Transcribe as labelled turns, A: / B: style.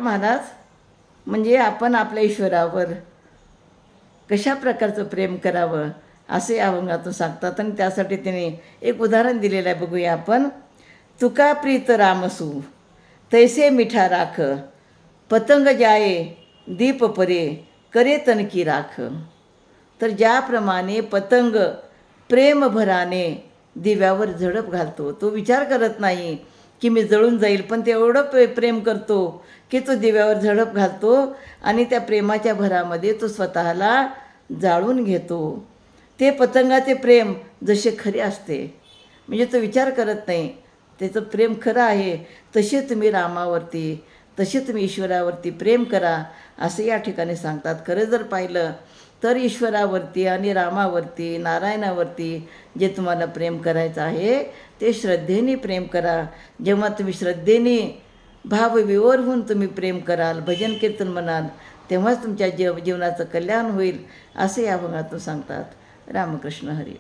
A: महाराज म्हणजे आपण आपल्या ईश्वरावर कशा प्रकारचं प्रेम करावं असे या अभंगातून सांगतात. आणि त्यासाठी त्याने एक उदाहरण दिलेलं आहे, बघूया आपण. तुका प्रीत रामसू तैसे मिठा राख, पतंग जाये दीप परे करे तनकी राख. तर ज्याप्रमाणे पतंग प्रेम भराने दिव्यावर झडप घालतो, तो विचार करत नाही की मी जळून जाईल, पण ते एवढं प्रेम करतो की तो दिव्यावर झडप घालतो आणि त्या प्रेमाच्या भरामध्ये तो स्वतःला जाळून घेतो. ते पतंगाचे प्रेम जसे खरे असते, म्हणजे तो विचार करत नाही, त्याचं प्रेम खरं आहे. तसे तुम्ही रामावरती, तसे तुम्ही ईश्वरावरती प्रेम करा असं या ठिकाणी सांगतात. खरं जर पाहिलं तर ईश्वरावरती आणि रामावरती, नारायणावरती जे तुम्हाला प्रेम करायचं आहे ते श्रद्धेने प्रेम करा. जेव्हा तुम्ही श्रद्धेने भावविवोर होऊन तुम्ही प्रेम कराल, भजन कीर्तन म्हणाल, तेव्हाच तुमच्या जीवनाचं कल्याण होईल असे या भागातून सांगतात. रामकृष्ण हरी.